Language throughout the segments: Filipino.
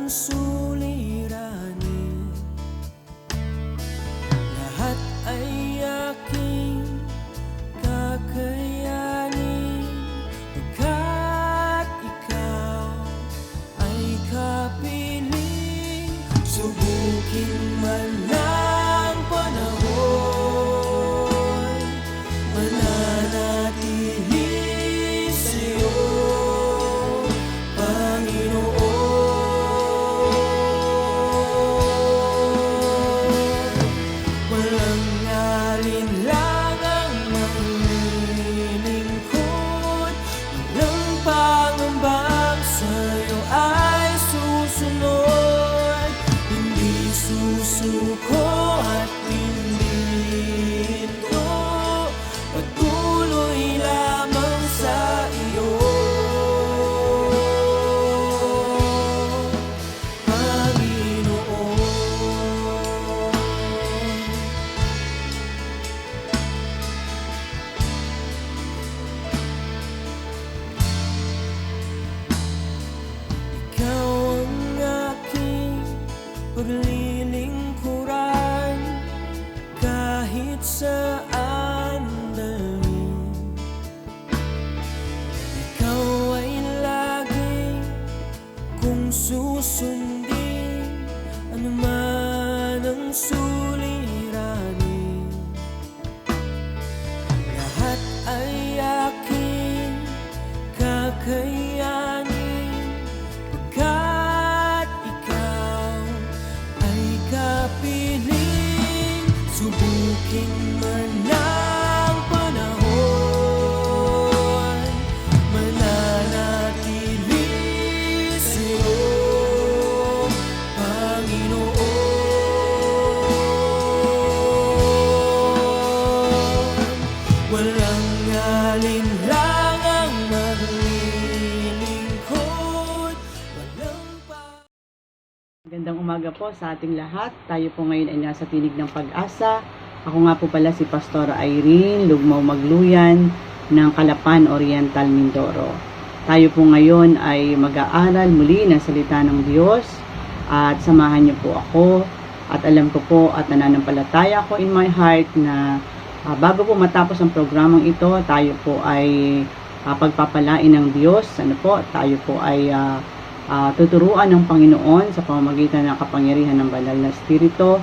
suliranin, lahat ay aking kakayanin, pagkat ikaw ay kapiling. Subukin man ng panahon, mananatili sa'yo, Panginoon. Walang alinlangang maglilingkod, walang pangambang sa'yo ay susunod. Hindi susuko at hindi ito, patuloy lamang sa iyo, Panginoon. Ikaw ang aking paglilingkuran, kahit saan dalhin. Ikaw ay lagi kung susundin, anuman ang suliranin, lahat ay aking kakayanin, pagkat ikaw ay kapiling. Subukin man ng panahon, mananatili sa'yo, Panginoon. Walang alinlangang maglilingkod, walang Magandang umaga po sa ating lahat. Tayo po ngayon ay nasa Tinig ng Pag-asa. Ako nga po pala si Pastor Irene Lugmao Magluyan ng Calapan Oriental, Mindoro. Tayo po ngayon ay mag-aaral muli ng salita ng Diyos at samahan niyo po ako at alam ko po at nananampalataya ko in my heart na bago po matapos ang programang ito, tayo po ay pagpapalain ng Diyos. Tayo po ay tuturuan ng Panginoon sa pamamagitan ng kapangyarihan ng Banal na Espiritu.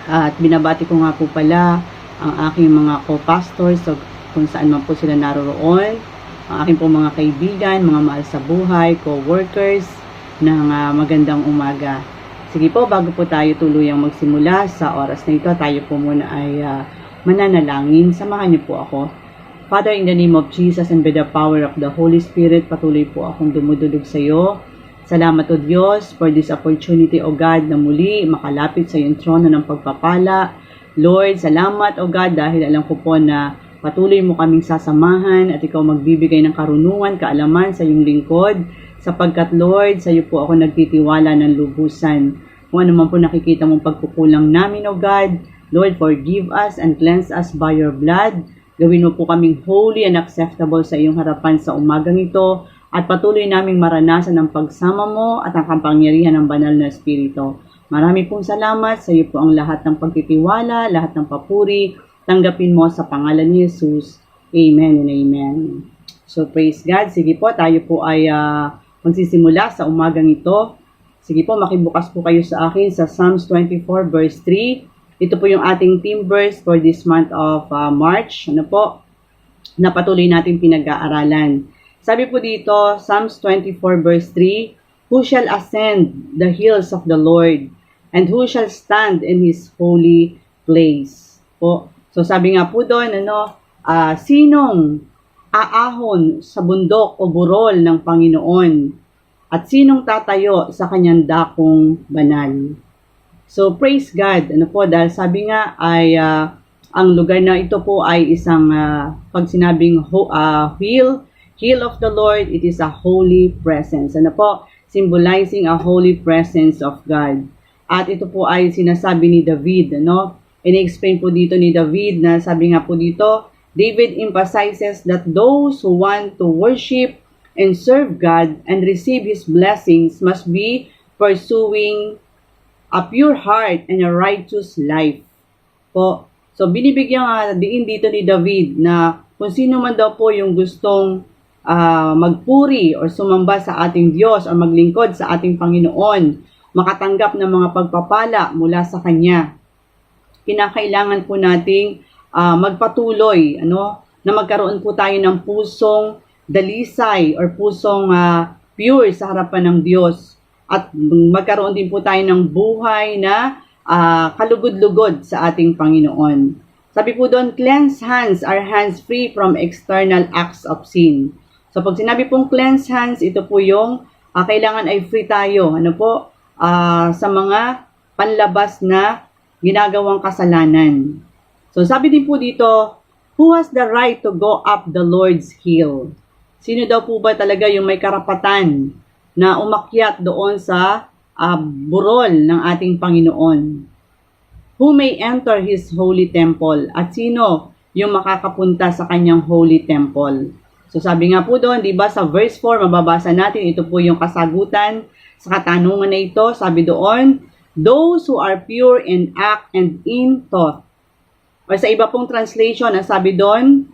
At binabati ko nga po pala ang aking mga co-pastors kung saan man po sila naroroon, ang aking po mga kaibigan, mga mahal sa buhay, co-workers ng magandang umaga. Sige po, bago po tayo tuluyang magsimula sa oras na ito, tayo po muna ay mananalangin. Samahan niyo po ako. Father, in the name of Jesus and by the power of the Holy Spirit, patuloy po akong dumudulog sa iyo. Salamat o Diyos for this opportunity o God na muli makalapit sa iyong trono ng pagpapala. Lord, salamat o God dahil alam ko po na patuloy mo kaming sasamahan at ikaw magbibigay ng karunungan, kaalaman sa iyong lingkod. Sapagkat Lord, sa iyo po ako nagtitiwala ng lubusan. Kung ano man po nakikita mong pagkukulang namin o God, Lord, forgive us and cleanse us by your blood. Gawin mo po kaming holy and acceptable sa iyong harapan sa umagang ito at patuloy naming maranasan ang pagsama mo at ang kapangyarihan ng Banal na Espiritu. Marami pong salamat sa iyo po ang lahat ng pagtitiwala, lahat ng papuri. Tanggapin mo sa pangalan ni Jesus. Amen and amen. So praise God. Sige po, tayo po ay magsisimula sa umagang ito. Sige po, makibukas po kayo sa akin sa Psalms 24 verse 3. Ito po yung ating theme verse for this month of March. Na patuloy natin pinag-aaralan. Sabi po dito, Psalms 24 verse 3, Who shall ascend the hills of the Lord, and who shall stand in His holy place? So sabi nga po doon, sinong aahon sa bundok o burol ng Panginoon, at sinong tatayo sa kanyang dakong banal? So, praise God. Dahil sabi nga ay ang lugar na ito po ay isang pag sinabing hill of the Lord, it is a holy presence. Symbolizing a holy presence of God. At ito po ay sinasabi ni David, ini-explain po dito ni David na sabi nga po dito, David emphasizes that those who want to worship and serve God and receive His blessings must be pursuing a pure heart and a righteous life. Po. So, binibigyan nga diin dito ni David na kung sino man daw po yung gustong magpuri o sumamba sa ating Diyos o maglingkod sa ating Panginoon, makatanggap ng mga pagpapala mula sa Kanya. Kinakailangan po nating magpatuloy, na magkaroon po tayo ng pusong dalisay or pusong pure sa harapan ng Diyos. At magkaroon din po tayo ng buhay na kalugod-lugod sa ating Panginoon. Sabi po doon, cleanse hands are hands free from external acts of sin. So pag sinabi pong cleanse hands, ito po yung kailangan ay free tayo. Sa mga panlabas na ginagawang kasalanan. So sabi din po dito, who has the right to go up the Lord's hill? Sino daw po ba talaga yung may karapatan na umakyat doon sa burol ng ating Panginoon? Who may enter His holy temple? At sino yung makakapunta sa kanyang holy temple? So sabi nga po doon, di ba sa verse 4, mababasa natin, ito po yung kasagutan sa katanungan na ito. Sabi doon, those who are pure in act and in thought. O sa iba pong translation, ang sabi doon,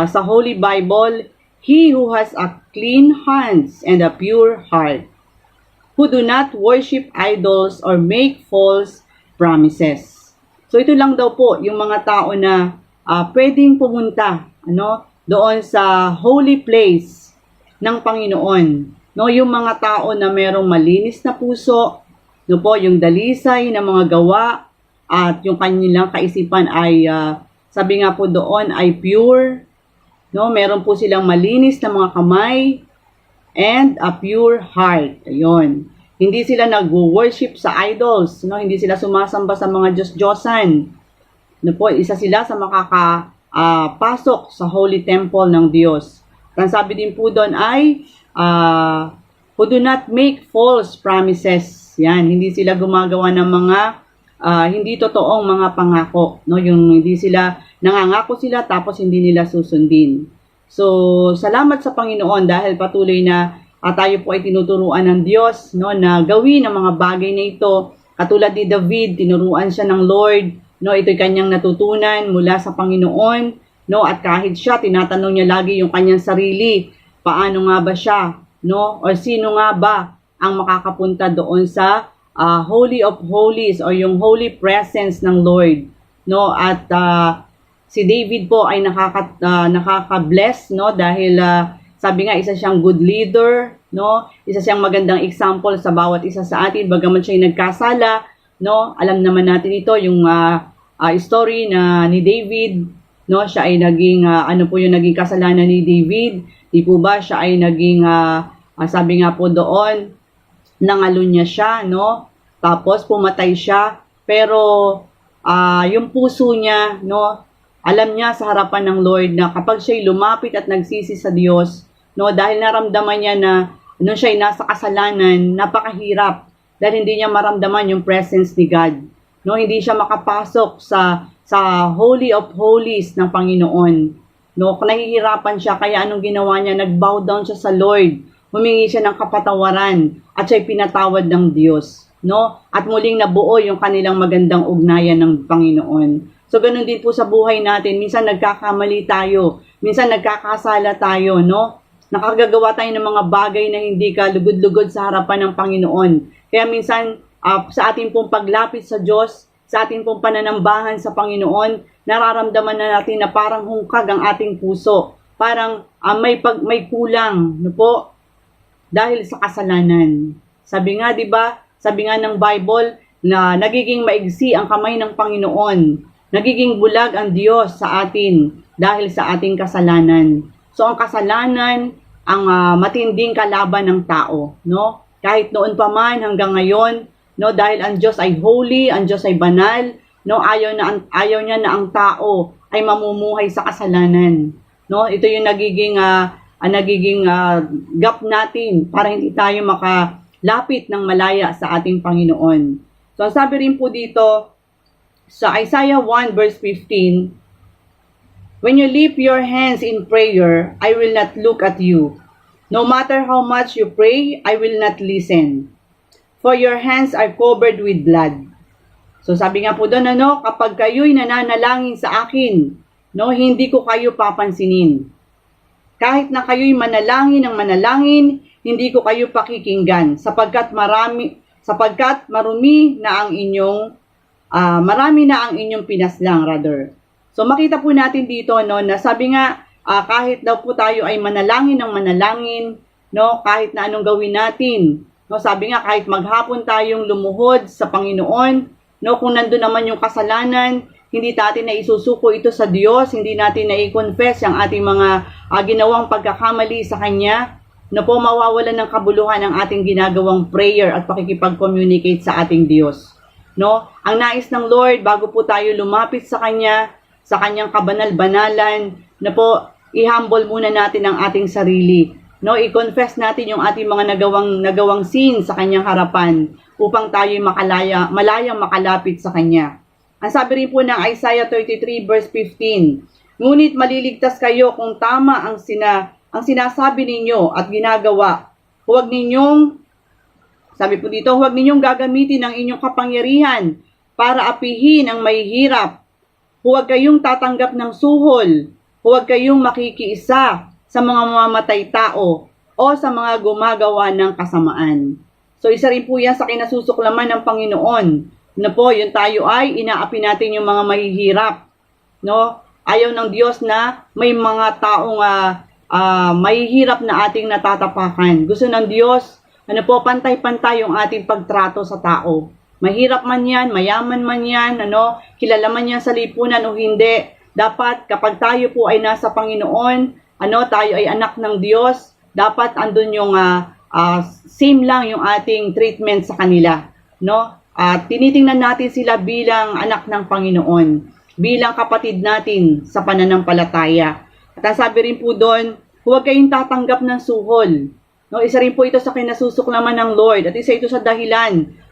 sa Holy Bible, he who has a clean hands and a pure heart, who do not worship idols or make false promises. So ito lang daw po yung mga tao na pwedeng pumunta doon sa holy place ng Panginoon. Yung mga tao na merong malinis na puso, yung dalisay na mga gawa at yung kanilang kaisipan ay sabi nga po doon ay pure. Meron po silang malinis na mga kamay and a pure heart. Ayun. Hindi sila nag-worship sa idols, hindi sila sumasamba sa mga Diyos-Diyosan. Isa sila sa makakapasok sa holy temple ng Diyos. Ang sabi din po doon ay who do not make false promises. Yan, hindi sila gumagawa ng mga hindi totoong mga pangako, yung hindi sila nangangako sila tapos hindi nila susundin. So, salamat sa Panginoon dahil patuloy na tayo po ay tinuturuan ng Diyos na gawin ang mga bagay na ito. Katulad ni David, tinuruan siya ng Lord, ito'y kanyang natutunan mula sa Panginoon, at kahit siya tinatanong niya lagi yung kanyang sarili, paano nga ba siya, o sino nga ba ang makakapunta doon sa Holy of Holies o yung holy presence ng Lord, at si David po ay nakaka-bless, dahil sabi nga isa siyang good leader, isa siyang magandang example sa bawat isa sa atin, bagaman siya ay nagkasala, alam naman natin ito yung story na ni David, siya ay naging ano po yung naging kasalanan ni David, di po ba siya ay naging sabi nga po doon, nangalun niya siya, tapos pumatay siya, pero yung puso niya, alam niya sa harapan ng Lord na kapag siya'y lumapit at nagsisi sa Diyos, dahil naramdaman niya na nung siya'y nasa kasalanan, napakahirap dahil hindi niya maramdaman yung presence ni God. Hindi siya makapasok sa Holy of Holies ng Panginoon. Nahihirapan siya, kaya anong ginawa niya? Nag-bow down siya sa Lord. Humingi siya ng kapatawaran at siya'y pinatawad ng Diyos. At muling nabuo yung kanilang magandang ugnayan ng Panginoon. So, ganun din po sa buhay natin. Minsan nagkakamali tayo. Minsan nagkakasala tayo, Nakagagawa tayo ng mga bagay na hindi ka lugod-lugod sa harapan ng Panginoon. Kaya minsan, sa ating pong paglapit sa Diyos, sa ating pong pananambahan sa Panginoon, nararamdaman na natin na parang hungkag ang ating puso. Parang may kulang, dahil sa kasalanan. Sabi nga, di ba? Sabi nga ng Bible na nagiging maigsi ang kamay ng Panginoon. Nagiging bulag ang Diyos sa atin dahil sa ating kasalanan. So ang kasalanan ang matinding kalaban ng tao, Kahit noon pa man hanggang ngayon, dahil ang Diyos ay holy, ang Diyos ay banal, ayaw niya na ang tao ay mamumuhay sa kasalanan. Ito yung nagiging gap natin para hindi tayo makalapit ng malaya sa ating Panginoon. So sabi rin po dito sa Isaiah 1 verse 15, when you lift your hands in prayer, I will not look at you. No matter how much you pray, I will not listen. for your hands are covered with blood. So sabi nga po doon, kapag kayo'y nananalangin sa akin, hindi ko kayo papansinin. Kahit na kayo'y manalangin ng manalangin, hindi ko kayo pakikinggan, sapagkat marami marami na ang inyong pinaslang, rather. So makita po natin dito na sabi nga kahit daw po tayo ay manalangin ng manalangin, kahit na anong gawin natin, sabi nga kahit maghapon tayong lumuhod sa Panginoon, kung nandun naman yung kasalanan, hindi natin na isusuko ito sa Diyos, hindi natin na i-confess ang ating mga ginawang pagkakamali sa Kanya, mawawalan ng kabuluhan ang ating ginagawang prayer at pakikipag-communicate sa ating Diyos. Ang nais ng Lord, bago po tayo lumapit sa Kanya, sa Kanyang kabanal-banalan, i-humble muna natin ang ating sarili. I-confess natin yung ating mga nagawang sin sa Kanyang harapan upang tayo malayang makalapit sa Kanya. Ang sabi rin po ng Isaiah 33 verse 15, ngunit maliligtas kayo kung tama ang sinasabi ninyo at ginagawa. Huwag ninyong gagamitin ang inyong kapangyarihan para apihin ang mahihirap. Huwag kayong tatanggap ng suhol. Huwag kayong makikiisa sa mga mamamatay tao o sa mga gumagawa ng kasamaan. So isa rin po yan sa kinasusuklaman ng Panginoon. Yung tayo ay inaapi natin yung mga mahihirap. Ayaw ng Diyos na may mga taong mahihirap na ating natatapakan. Gusto ng Diyos, pantay-pantay yung ating pagtrato sa tao. Mahirap man yan, mayaman man yan, kilala man yan sa lipunan o hindi. Dapat kapag tayo po ay nasa Panginoon, tayo ay anak ng Diyos, dapat andun yung same lang yung ating treatment sa kanila. At tinitingnan natin sila bilang anak ng Panginoon, bilang kapatid natin sa pananampalataya. At ang sabi rin po doon, huwag kayong tatanggap ng suhol. Isa rin po ito sa kinasusuklaman ng Lord. At isa ito sa dahilan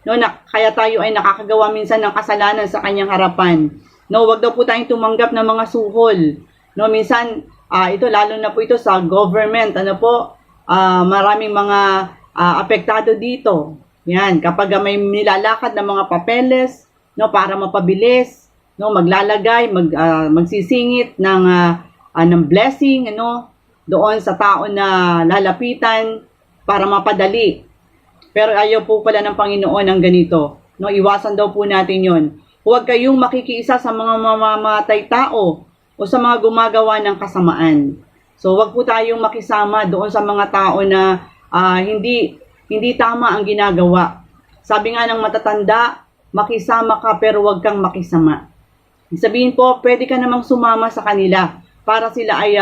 kaya tayo ay nakakagawa minsan ng kasalanan sa Kanyang harapan. Huwag daw po tayong tumanggap ng mga suhol. Minsan, ito lalo na po ito sa government. Maraming mga apektado dito. Yan, kapag may nilalakad ng mga papeles, para mapabilis, maglalagay, magsisingit ng blessing, doon sa tao na lalapitan para mapadali. Pero ayaw po pala ng Panginoon ang ganito. Iwasan daw po natin yon. Huwag kayong makikiisa sa mga mamamatay tao o sa mga gumagawa ng kasamaan. So huwag po tayong makisama doon sa mga tao na hindi tama ang ginagawa. Sabi nga ng matatanda, makisama ka pero huwag kang makisama. Sabihin po, pwede ka namang sumama sa kanila para sila ay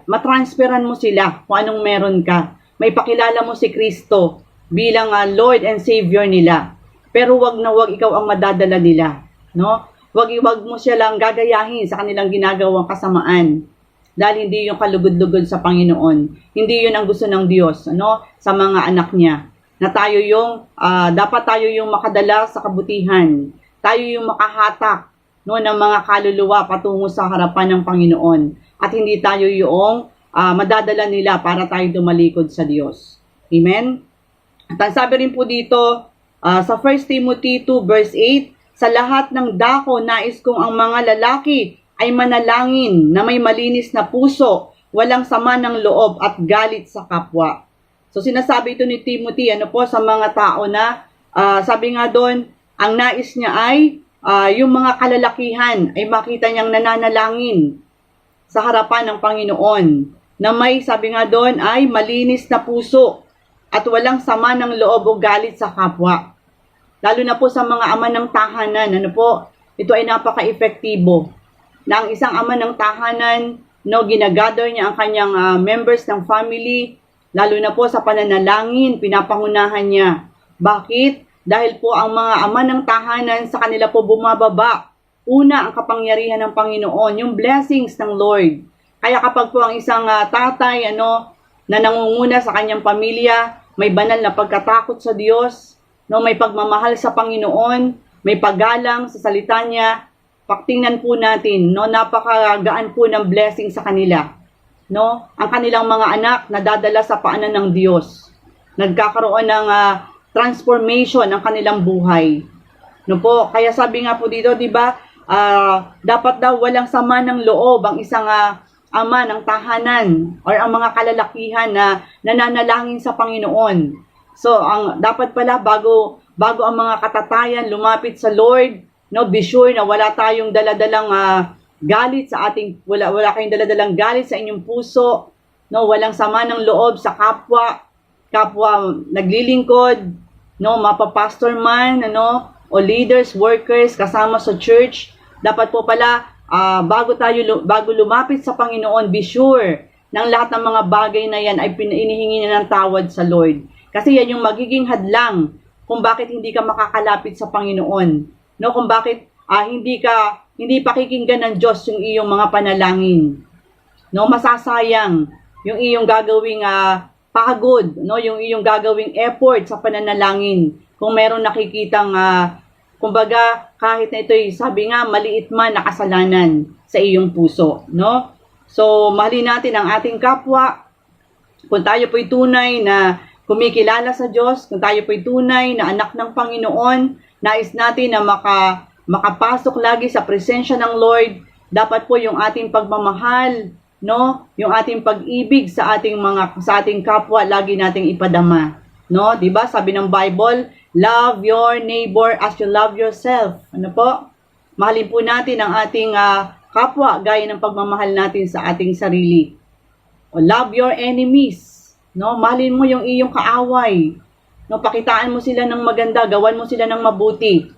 matransferan mo sila kung anong meron ka. May pakilala mo si Kristo bilang Lord and Savior nila. Pero wag ikaw ang madadala nila. Wag mo siya lang gagayahin sa kanilang ginagawang kasamaan. Dahil hindi yung kalugod-lugod sa Panginoon. Hindi yun ang gusto ng Diyos sa mga anak niya. Na tayo dapat tayo yung makadala sa kabutihan. Tayo yung makahatak ng mga kaluluwa patungo sa harapan ng Panginoon. At hindi tayo yung madadala nila para tayo tumalikod sa Diyos. Amen? At ang sabi rin po dito, sa 1 Timothy 2 verse 8, sa lahat ng dako, nais kong ang mga lalaki ay manalangin na may malinis na puso, walang sama ng loob at galit sa kapwa. So sinasabi ito ni Timothy, sa mga tao na, sabi nga doon, ang nais niya ay, yung mga kalalakihan ay makita niyang nananalangin sa harapan ng Panginoon, na may, sabi nga doon, ay malinis na puso, at walang sama ng loob o galit sa kapwa. Lalo na po sa mga ama ng tahanan, ito ay napaka-epektibo. Na ang isang ama ng tahanan, ginagather niya ang kanyang members ng family, lalo na po sa pananalangin, pinapangunahan niya. Bakit? Dahil po ang mga ama ng tahanan sa kanila po bumababa. Una, ang kapangyarihan ng Panginoon, yung blessings ng Lord. Kaya kapag po ang isang tatay, na nangunguna sa kanyang pamilya, may banal na pagkatakot sa Diyos, may pagmamahal sa Panginoon, may paggalang sa salita niya, paktingnan po natin, napakagaan po ng blessing sa kanila. Ang kanilang mga anak nadadala sa paanan ng Diyos. Nagkakaroon ng transformation ng kanilang buhay. No po, kaya sabi nga po dito, 'di ba? Dapat daw walang sama ng loob ang isang ama ng tahanan or ang mga kalalakihan na nananalangin sa Panginoon. So, ang dapat pala bago ang mga katatayan lumapit sa Lord, no, be sure na wala tayong daladalang galit sa ating wala kayong daladalang galit sa inyong puso, no, walang sama ng loob sa kapwa naglilingkod, no, mapapastor man, ano, o leaders, workers kasama sa church. Dapat po pala bago lumapit sa Panginoon, be sure ng lahat ng mga bagay na yan ay inihingi niya ng tawad sa Lord. Kasi yan yung magiging hadlang kung bakit hindi ka makakalapit sa Panginoon. No, kung bakit hindi pakikinggan ng Diyos yung iyong mga panalangin. No, masasayang yung iyong gagawing pagod, no, yung iyong gagawing effort sa pananalangin. Kung meron nakikitang kumbaga kahit na ito'y sabi nga maliit man na kasalanan sa iyong puso, no? So, mahalin natin ang ating kapwa. Kung tayo po'y tunay na kumikilala sa Diyos, kung tayo po'y tunay na anak ng Panginoon, nais natin na makapasok lagi sa presensya ng Lord, dapat po yung ating pagmamahal, no, yung ating pag-ibig sa ating kapwa lagi nating ipadama, no? 'Di ba? Sabi ng Bible, love your neighbor as you love yourself. Ano po? Mahalin po natin ang ating kapwa gaya ng pagmamahal natin sa ating sarili. O love your enemies. No, mahalin mo yung iyong kaaway. No, pakitaan mo sila ng maganda, gawan mo sila ng mabuti.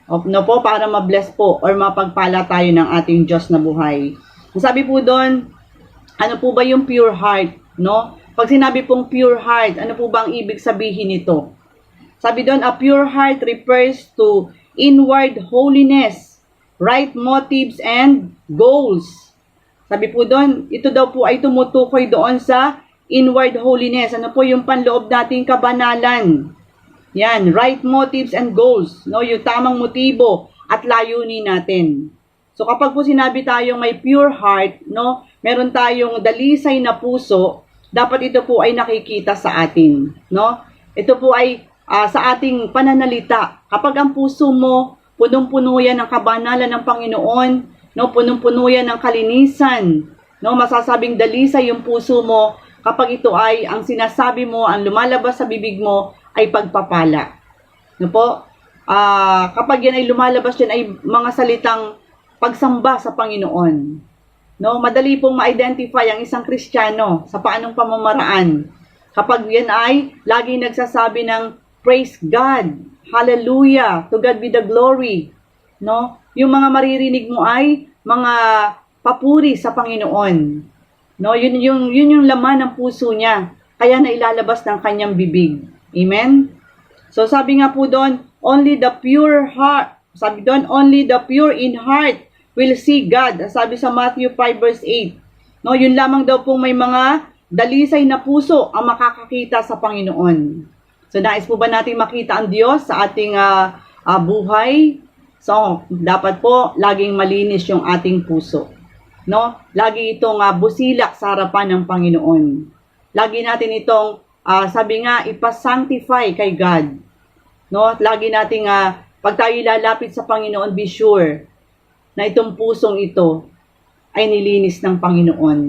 No po, para ma-bless po or mapagpala tayo ng ating Diyos na buhay. Sabi po doon, ano po ba yung pure heart, no? Pag sinabi pong pure heart, ano po ba ang ibig sabihin nito? Sabi doon, a pure heart refers to inward holiness, right motives and goals. Sabi po doon, ito daw po ay tumutukoy doon sa inward holiness. Ano po yung panloob nating kabanalan? Yan, right motives and goals. No, yung tamang motibo at layunin natin. So kapag po sinabi tayong may pure heart, no, meron tayong dalisay na puso, dapat ito po ay nakikita sa atin, no? Ito po ay sa ating pananalita. Kapag ang puso mo punong-puno yan ng kabanalan ng Panginoon, no, punong-puno yan ng kalinisan, no, masasabing dalisay yung puso mo kapag ito ay ang sinasabi mo, ang lumalabas sa bibig mo ay pagpapala. No po? Kapag yan ay lumalabas, yan ay mga salitang pagsamba sa Panginoon. No, madali pong ma-identify ang isang Kristiyano sa paanong pamamaraan. Kapag yan ay lagi nagsasabi ng praise God, hallelujah, to God be the glory. No? Yung mga maririnig mo ay mga papuri sa Panginoon. No, yun yung laman ng puso niya. Kaya na ilalabas ng kanyang bibig. Amen? So sabi nga po doon, only the pure heart, sabi doon, only the pure in heart will see God. Sabi sa Matthew 5 verse 8. No, yun lamang daw pong may mga dalisay na puso ang makakakita sa Panginoon. So nais po ba natin makita ang Diyos sa ating buhay? So dapat po laging malinis yung ating puso. No? Lagi itong busilak sa harapan ng Panginoon. Lagi natin itong sabi nga ipa-sanctify kay God. No? Lagi nating pag tayo lalapit sa Panginoon, be sure na itong pusong ito ay nilinis ng Panginoon.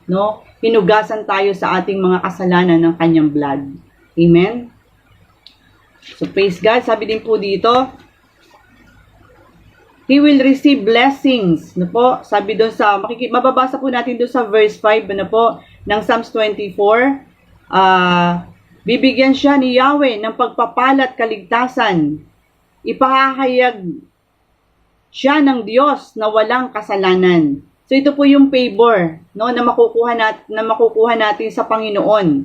No? Hinugasan tayo sa ating mga kasalanan ng kanyang blood. Amen. So praise God. Sabi din po dito, He will receive blessings. No po? Sabi doon sa, mababasa po natin doon sa verse 5 na po, ng Psalms 24. Bibigyan siya ni Yahweh ng pagpapala at kaligtasan. Ipahahayag siya ng Diyos na walang kasalanan. So ito po yung favor, no, na makukuha natin sa Panginoon.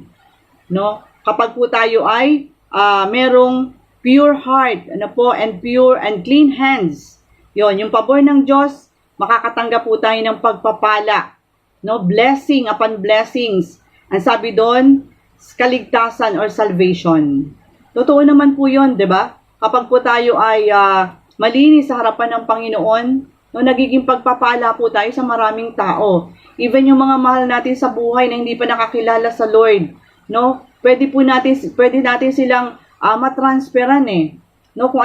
No? Kapag po tayo ay merong pure heart, ano po, and pure and clean hands. Yon, yung pabor ng Diyos, makakatanggap po tayo ng pagpapala. No, blessing upon blessings. Ang sabi doon, kaligtasan or salvation. Totoo naman po 'yon, 'di ba? Kapag po tayo ay malinis sa harapan ng Panginoon, no, nagiging pagpapala po tayo sa maraming tao. Even yung mga mahal natin sa buhay na hindi pa nakakilala sa Lord, no? Pwede natin silang matransferan eh. No, kung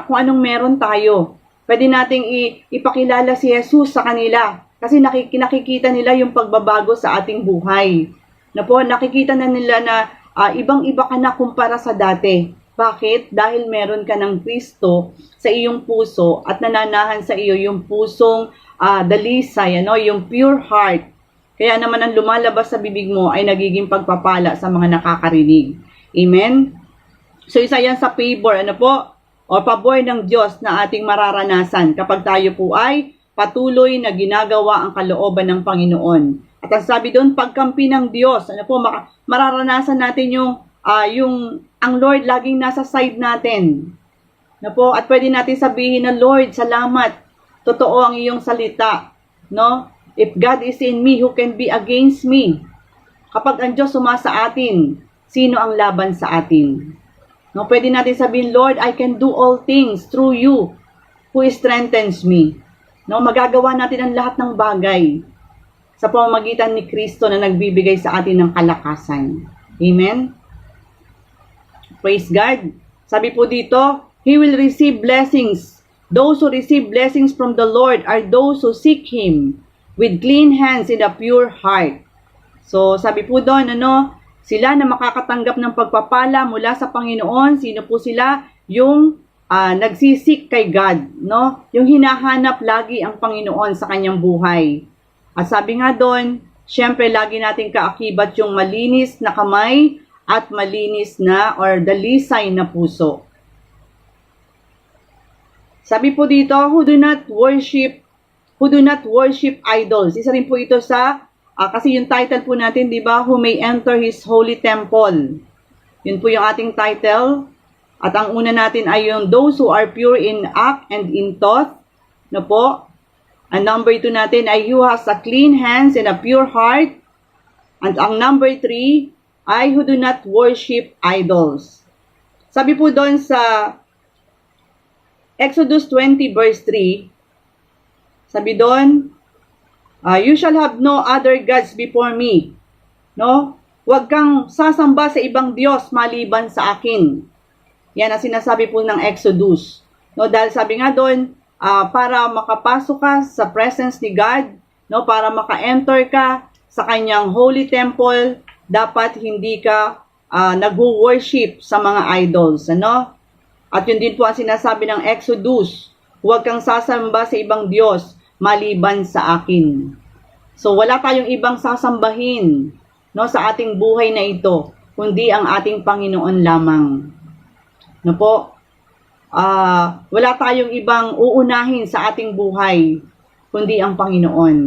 kung anong meron tayo. Pwede nating ipakilala si Jesus sa kanila kasi nakikita nila yung pagbabago sa ating buhay. Na po, nakikita na nila na ibang-iba ka na kumpara sa dati. Bakit? Dahil meron ka ng Kristo sa iyong puso at nananahan sa iyo yung pusong dalisay, yung pure heart. Kaya naman ang lumalabas sa bibig mo ay nagiging pagpapala sa mga nakakarinig. Amen? So isa yan sa favor, o pabor ng Diyos na ating mararanasan kapag tayo po ay patuloy na ginagawa ang kalooban ng Panginoon. At ang sabi doon, pagkampi ng Diyos, mararanasan natin ang Lord laging nasa side natin. At pwede natin sabihin na, Lord, salamat. Totoo ang iyong salita. No? If God is in me, who can be against me? Kapag ang Diyos sumasa atin, sino ang laban sa atin? No, pwede natin sabihin, Lord, I can do all things through you who strengthens me. No, magagawa natin ang lahat ng bagay sa pamamagitan ni Kristo na nagbibigay sa atin ng kalakasan. Amen? Praise God. Sabi po dito, He will receive blessings. Those who receive blessings from the Lord are those who seek Him with clean hands and a pure heart. So, sabi po doon, sila na makakatanggap ng pagpapala mula sa Panginoon. Sino po sila? Yung nagsisik kay God, Yung hinahanap lagi ang Panginoon sa kanyang buhay. At sabi nga doon, syempre lagi nating kaakibat yung malinis na kamay at malinis na or dalisay na puso. Sabi po dito, who do not worship idols. Isa rin po ito sa kasi yung title po natin, di ba? Who may enter His holy temple. Yun po yung ating title. At ang una natin ay yung those who are pure in act and in thought. Po? Ang number 2 natin ay who has a clean hands and a pure heart. And ang number 3 ay who do not worship idols. Sabi po doon sa Exodus 20 verse 3, sabi doon, you shall have no other gods before me. Huwag kang sasamba sa ibang Diyos maliban sa akin. Yan ang sinasabi po ng Exodus. Dahil sabi nga doon, para makapasok ka sa presence ni God, para maka-enter ka sa kanyang holy temple, dapat hindi ka nag-worship sa mga idols. At yun din po ang sinasabi ng Exodus, huwag kang sasamba sa ibang Diyos maliban sa akin. So wala tayong ibang sasambahin sa ating buhay na ito, kundi ang ating Panginoon lamang. Wala tayong ibang uunahin sa ating buhay, kundi ang Panginoon.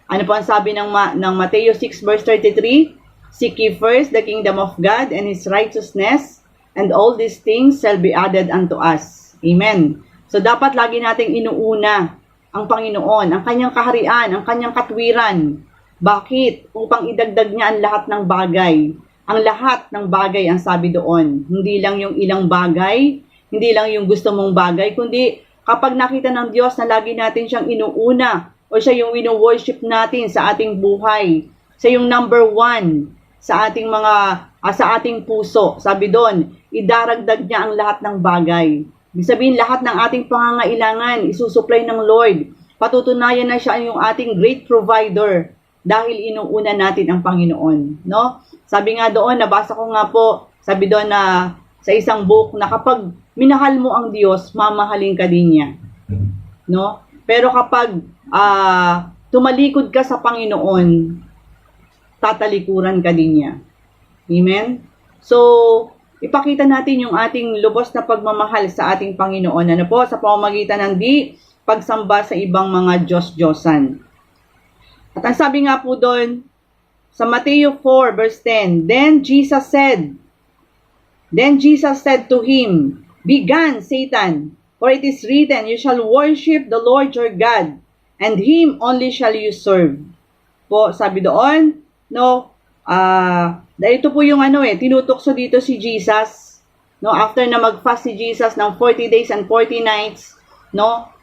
Ano po ang sabi ng Mateo 6 verse 33? Seek ye first the kingdom of God and His righteousness, and all these things shall be added unto us. Amen. So dapat lagi nating inuuna ang Panginoon, ang kanyang kaharian, ang kanyang katwiran. Bakit? Upang idagdag niya ang lahat ng bagay. Ang lahat ng bagay ang sabi doon. Hindi lang yung ilang bagay, hindi lang yung gusto mong bagay, kundi kapag nakita ng Diyos na lagi natin siyang inuuna o siya yung wino-worship natin sa ating buhay, siya yung number 1 sa ating sa ating puso. Sabi doon, idaragdag niya ang lahat ng bagay. Ibig sabihin, lahat ng ating pangangailangan, isusupply ng Lord. Patutunayan na siya yung ating great provider dahil inuuna natin ang Panginoon. Sabi nga doon, nabasa ko nga po, sabi doon na sa isang book na kapag minahal mo ang Diyos, mamahalin ka din niya. Pero kapag tumalikod ka sa Panginoon, tatalikuran ka din niya. Amen? So, ipakita natin yung ating lubos na pagmamahal sa ating Panginoon. Sa pamamagitan ng di pagsamba sa ibang mga Diyos-Diyosan. At ang sabi nga po doon, sa Mateo 4 verse 10, Then Jesus said to him, Begone, Satan, for it is written, You shall worship the Lord your God, and Him only shall you serve. Po, sabi doon, ito po yung tinutokso dito si Jesus, after na mag-fast si Jesus ng 40 days and 40 nights,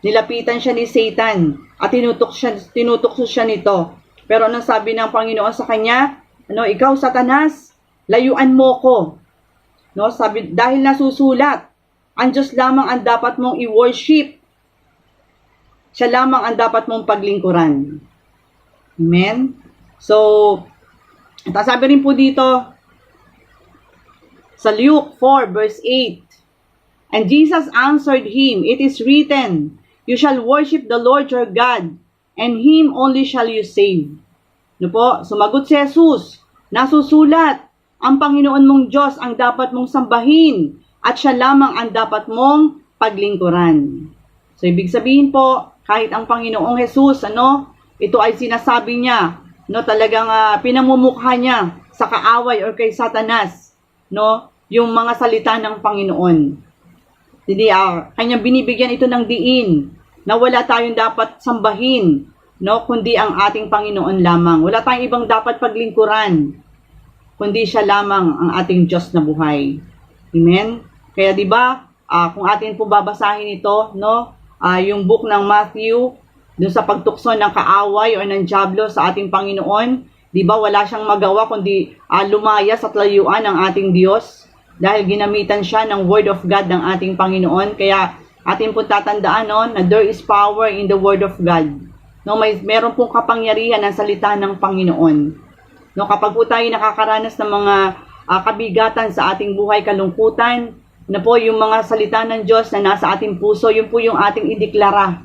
nilapitan siya ni Satan at tinutokso siya nito. Pero anong sabi ng Panginoon sa kanya? Ikaw, Satanas, layuan mo ko. No, sabi, dahil nasusulat, ang Diyos lamang ang dapat mong i-worship. Siya lamang ang dapat mong paglingkuran. Amen? So, sabi rin po dito, sa Luke 4 verse 8, and Jesus answered him, it is written, you shall worship the Lord your God, and Him only shall you save. No po, sumagot si Jesus, nasusulat, ang Panginoon mong Diyos ang dapat mong sambahin, at siya lamang ang dapat mong paglingkuran. So, ibig sabihin po, kahit ang Panginoong Jesus, ito ay sinasabi niya, talagang pinamumukha niya sa kaaway or kay Satanas, yung mga salita ng Panginoon. Hindi, kanyang binibigyan ito ng diin na wala tayong dapat sambahin, kundi ang ating Panginoon lamang. Wala tayong ibang dapat paglingkuran, kundi siya lamang ang ating Diyos na buhay. Amen? Kaya 'di ba, kung atin po babasahin ito, yung book ng Matthew, dun sa pagtukso ng kaaway o ng dyablo sa ating Panginoon, 'di ba, wala siyang magawa kundi lumayas at layuan ng ating Diyos dahil ginamitan siya ng Word of God ng ating Panginoon. Kaya atin po tatandaan na there is power in the Word of God. Meron pong kapangyarihan ang salita ng Panginoon. Kapag po tayo nakakaranas ng mga kabigatan sa ating buhay, kalungkutan, yung mga salita ng Diyos na nasa ating puso, yun po yung ating ideklara.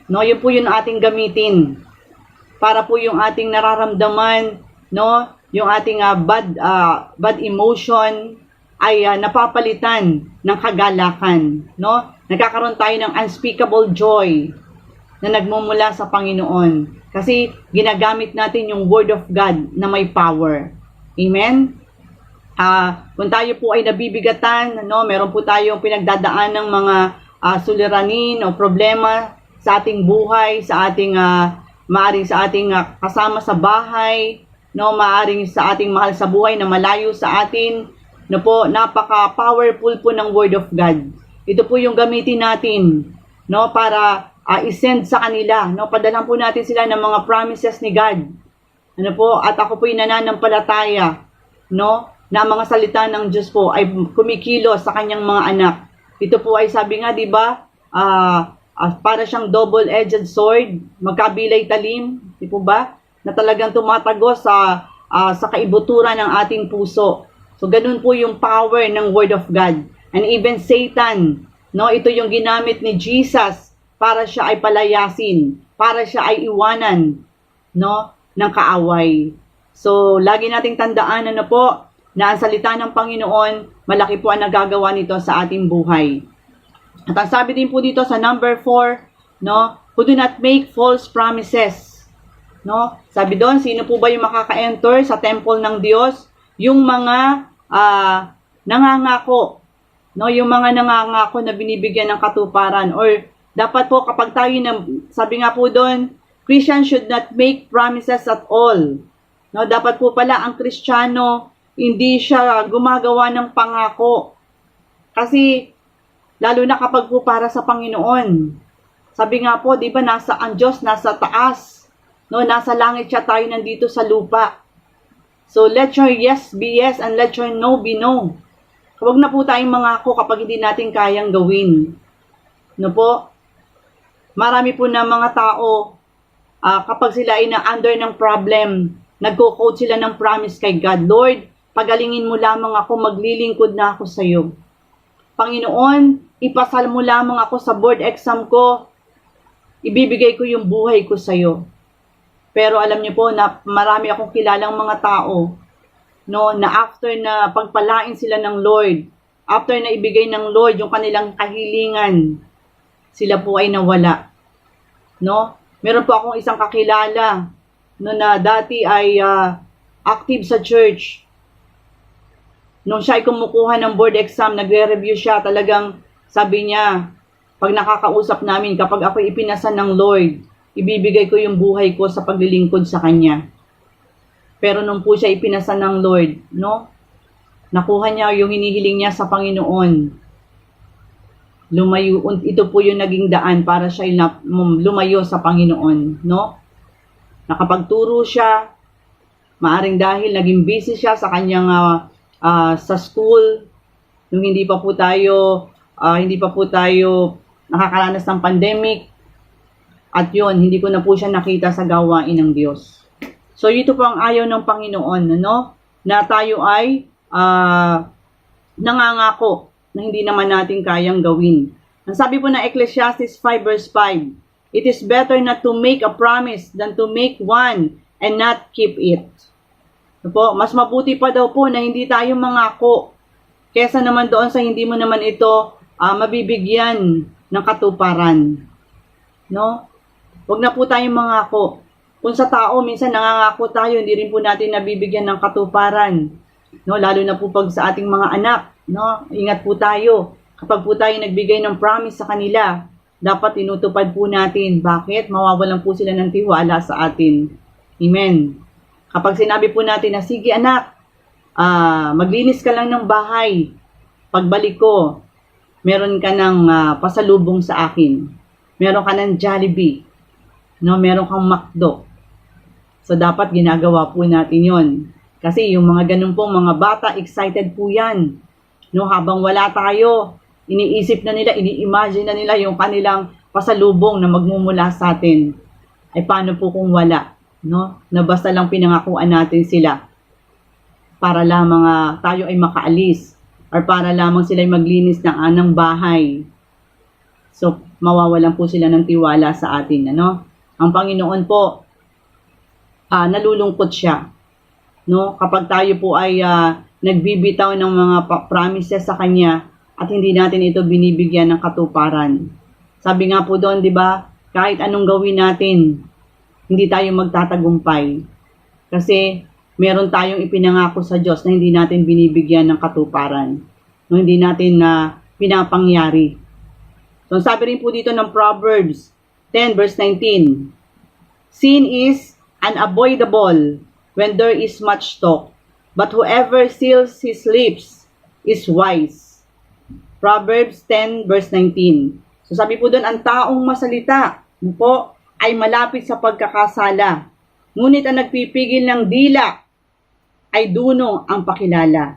Yun po yung ating gamitin. Para po yung ating nararamdaman, yung ating bad emotion ay napapalitan ng kagalakan. Nagkakaroon tayo ng unspeakable joy na nagmumula sa Panginoon. Kasi ginagamit natin yung Word of God na may power. Amen? Kung tayo po ay nabibigatan, meron po tayong pinagdadaan ng mga suliranin o problema sa ating buhay, sa ating maaring sa ating kasama sa bahay, maaring sa ating mahal sa buhay na malayo sa atin, napaka-powerful po ng Word of God. Ito po yung gamitin natin, para i-send sa kanila, padalhan po natin sila ng mga promises ni God. At ako po yung nananampalataya, na mga salita ng Diyos po ay kumikilos sa kanyang mga anak. Ito po ay sabi nga, 'di ba? Para siyang double-edged sword, magkabilay talim, 'di po ba? Na talagang tumatagos sa kaibuturan ng ating puso. So ganun po yung power ng Word of God. And even Satan, ito yung ginamit ni Jesus para siya ay palayasin, para siya ay iwanan, ng kaaway. So lagi nating tandaan na ang salita ng Panginoon, malaki po ang nagagawa nito sa ating buhay. At ang sabi din po dito sa number 4, who do not make false promises. Sabi doon, sino po ba yung makaka-enter sa temple ng Diyos? Yung mga nangangako. Yung mga nangangako na binibigyan ng katuparan. Or dapat po kapag tayo, sabi nga po doon, Christians should not make promises at all. Dapat po pala ang Kristiyano, hindi siya gumagawa ng pangako. Kasi, lalo na kapag po para sa Panginoon. Sabi nga po, di ba, ang Diyos nasa taas. Nasa langit siya, tayo nandito sa lupa. So, let your yes be yes and let your no be no. Huwag na po tayong mangako kapag hindi natin kayang gawin. Marami po na mga tao, kapag sila ay na-under ng problem, nagko-quote sila ng promise kay God, Lord, pagalingin mo lamang ako, maglilingkod na ako sa iyo. Panginoon, ipasal mo lamang ako sa board exam ko, ibibigay ko yung buhay ko sa iyo. Pero alam niyo po na marami akong kilalang mga tao, na after na pagpalain sila ng Lord, after na ibigay ng Lord yung kanilang kahilingan, sila po ay nawala. Meron po akong isang kakilala, na dati ay active sa church. Nung siya ay kumukuha ng board exam, nagre-review siya, talagang sabi niya, pag nakakausap namin, kapag ako ipinasa ng Lord, ibibigay ko yung buhay ko sa paglilingkod sa Kanya. Pero nung po siya ipinasa ng Lord, nakuha niya yung hinihiling niya sa Panginoon. Lumayo, ito po yung naging daan para siya lumayo sa Panginoon. Nakapagturo siya, maaring dahil naging busy siya sa kanyang sa school, nung hindi pa po tayo nakakaranas ng pandemic. At yun, hindi ko na po siya nakita sa gawain ng Diyos. So, ito po ang ayaw ng Panginoon, ano? Na tayo ay nangangako na hindi naman natin kayang gawin. Ang sabi po ng Ecclesiastes 5 verse 5, "It is better not to make a promise than to make one and not keep it." So po, mas mabuti pa daw po na hindi tayo mangako kesa naman doon sa hindi mo naman ito mabibigyan ng katuparan. No? Huwag na po tayong mangako. Kung sa tao, minsan nangangako tayo, hindi rin po natin nabibigyan ng katuparan. No? Lalo na po pag sa ating mga anak. No? Ingat po tayo. Kapag po tayo nagbigay ng promise sa kanila, dapat tinutupad po natin. Bakit? Mawawalan po sila ng tiwala sa atin. Amen. Kapag sinabi po natin na, sige anak, maglinis ka lang ng bahay. Pagbalik ko, meron ka ng pasalubong sa akin. Meron ka ng Jollibee. No, meron kang McDo. So, dapat ginagawa po natin yon. Kasi yung mga ganun pong mga bata, excited po yan. No, habang wala tayo, iniisip na nila, ini-imagine na nila yung kanilang pasalubong na magmumula sa atin. Ay paano po kung wala? No? Na basta lang pinangakuan natin sila para lamang tayo ay makaalis or para lamang sila ay maglinis ng anang bahay. So, mawawalan po sila ng tiwala sa atin. Ano? Ang Panginoon po, nalulungkot siya. No? Kapag tayo po ay nagbibitaw ng mga promises sa Kanya at hindi natin ito binibigyan ng katuparan. Sabi nga po doon, di ba, kahit anong gawin natin, hindi tayo magtatagumpay. Kasi meron tayong ipinangako sa Diyos na hindi natin binibigyan ng katuparan. No, hindi natin pinapangyari. So, sabi rin po dito ng Proverbs 10 verse 19, "Sin is unavoidable when there is much talk, but whoever seals his lips is wise." Proverbs 10 verse 19. So, sabi po doon, ang taong masalita po ay malapit sa pagkakasala. Ngunit ang nagpipigil ng dila ay duno ang pakilala.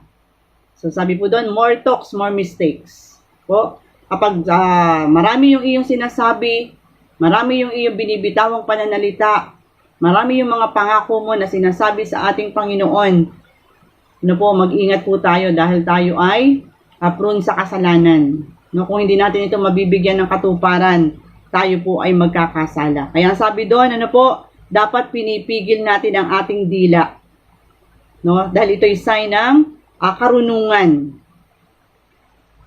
So sabi po doon, more talks, more mistakes. Po, kapag marami yung iyong sinasabi, marami yung iyong binibitawang pananalita, marami yung mga pangako mo na sinasabi sa ating Panginoon, ano po, mag-ingat po tayo dahil tayo ay prone sa kasalanan. No, kung hindi natin ito mabibigyan ng katuparan, tayo po ay magkakasala. Kaya sabi doon, ano po, dapat pinipigil natin ang ating dila. No? Dahil ito ay sign ng karunungan.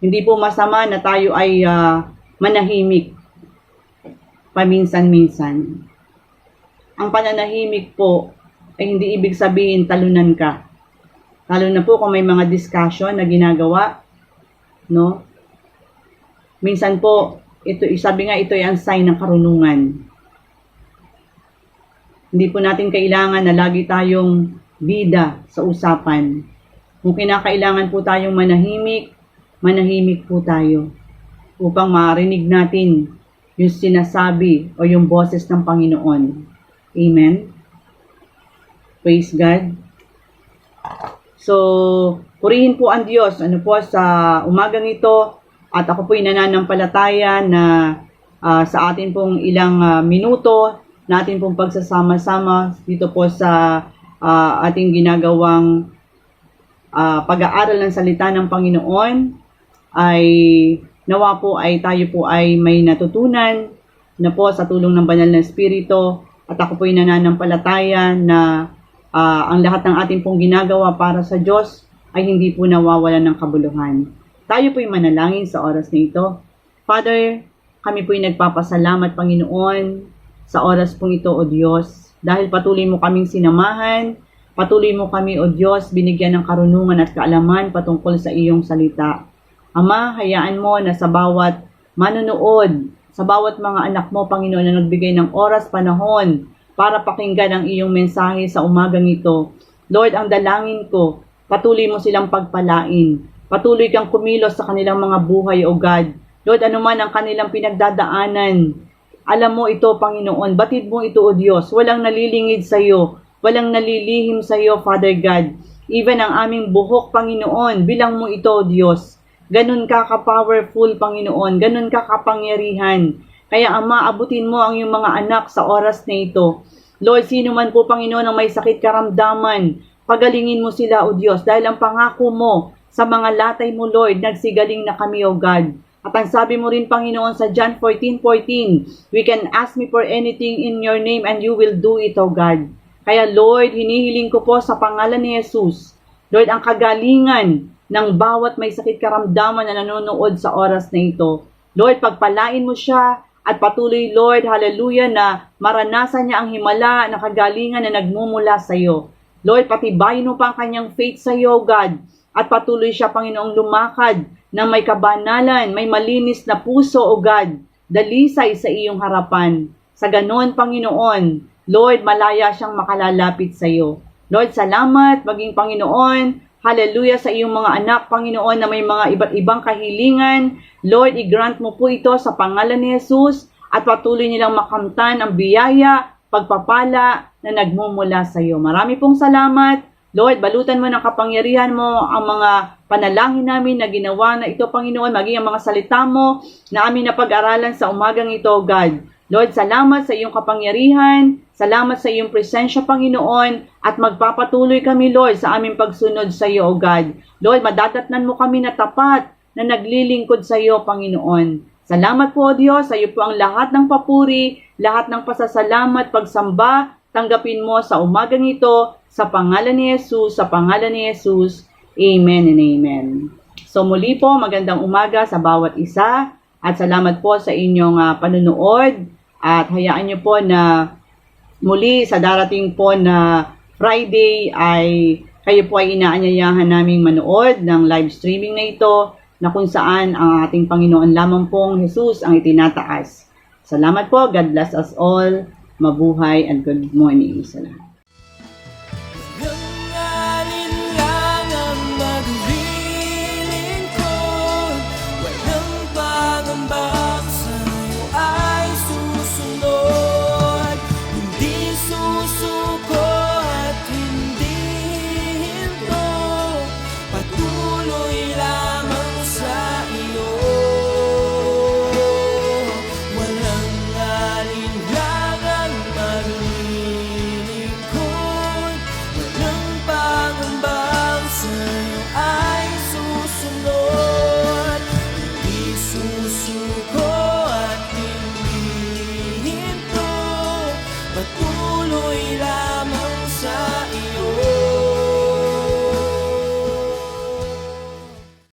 Hindi po masama na tayo ay manahimik paminsan-minsan. Ang pananahimik po ay hindi ibig sabihin talunan ka. Lalo na po kung may mga discussion na ginagawa, no? Minsan po, sabi nga ito ay ang sign ng karunungan. Hindi po natin kailangan na lagi tayong bida sa usapan. Kung kinakailangan po tayong manahimik, manahimik po tayo upang marinig natin yung sinasabi o yung boses ng Panginoon. Amen? Praise God. So, purihin po ang Diyos sa umagang ito at ako po'y nananampalataya na sa atin pong ilang minuto natin pong pagsasama-sama dito po sa ating ginagawang pag-aaral ng salita ng Panginoon ay nawa po ay tayo po ay may natutunan na po sa tulong ng banal na Espiritu at ako po ay nananampalataya na ang lahat ng ating pong ginagawa para sa Diyos ay hindi po nawawalan ng kabuluhan. Tayo po ay manalangin sa oras na ito. Father, kami po ay nagpapasalamat, Panginoon, sa oras pong ito, O Diyos, dahil patuloy mo kaming sinamahan. Patuloy mo kami, O Diyos, binigyan ng karunungan at kaalaman patungkol sa iyong salita. Ama, hayaan mo na sa bawat manonood, sa bawat mga anak mo, Panginoon, na nagbigay ng oras, panahon, para pakinggan ang iyong mensahe sa umagang ito. Lord, ang dalangin ko, patuloy mo silang pagpalain. Patuloy kang kumilos sa kanilang mga buhay, O God. Lord, anuman ang kanilang pinagdadaanan, alam mo ito, Panginoon. Batid mo ito, O Diyos. Walang nalilingid sa iyo. Walang nalilihim sa iyo, Father God. Even ang aming buhok, Panginoon, bilang mo ito, O Diyos. Ganun ka ka-powerful, Panginoon. Ganun ka kapangyarihan. Kaya Ama, abutin mo ang iyong mga anak sa oras na ito. Lord, sino man po, Panginoon, ang may sakit karamdaman, pagalingin mo sila, O Diyos, dahil ang pangako mo sa mga latay mo, Lord, nagsigaling na kami, O God. At ang sabi mo rin, Panginoon, sa John 14:14, we can ask me for anything in your name and you will do it, O God. Kaya, Lord, hinihiling ko po sa pangalan ni Jesus, Lord, ang kagalingan ng bawat may sakit karamdaman na nanonood sa oras na ito. Lord, pagpalain mo siya at patuloy, Lord, hallelujah, na maranasan niya ang himala na kagalingan na nagmumula sa iyo. Lord, patibayin mo pa ang kanyang faith sa iyo, God, at patuloy siya, Panginoong, lumakad ng may kabanalan, may malinis na puso, O God, dalisay sa iyong harapan. Sa ganon, Panginoon, Lord, malaya siyang makalalapit sa iyo. Lord, salamat, maging Panginoon, hallelujah, sa iyong mga anak, Panginoon, na may mga iba't ibang kahilingan. Lord, i-grant mo po ito sa pangalan ni Jesus at patuloy nilang makamtan ang biyaya, pagpapala na nagmumula sa iyo. Marami pong salamat. Lord, balutan mo ng kapangyarihan mo ang mga panalangin namin na ginawa na ito, Panginoon, maging ang mga salita mo na amin na pag-aralan sa umagang ito, God. Lord, salamat sa iyong kapangyarihan, salamat sa iyong presensya, Panginoon, at magpapatuloy kami, Lord, sa aming pagsunod sa iyo, O God. Lord, madadatnan mo kami na tapat na naglilingkod sa iyo, Panginoon. Salamat po, O Diyos, sa iyo po ang lahat ng papuri, lahat ng pasasalamat, pagsamba, tanggapin mo sa umagang ito, sa pangalan ni Jesus, sa pangalan ni Jesus. Amen and amen. So muli po, magandang umaga sa bawat isa, at salamat po sa inyong panunood. At hayaan niyo po na muli sa darating po na Friday ay kayo po ay inaanyayahan naming manood ng live streaming na ito na kung saan ang ating Panginoon lamang pong Jesus ang itinataas. Salamat po. God bless us all. Mabuhay and good morning. Salamat.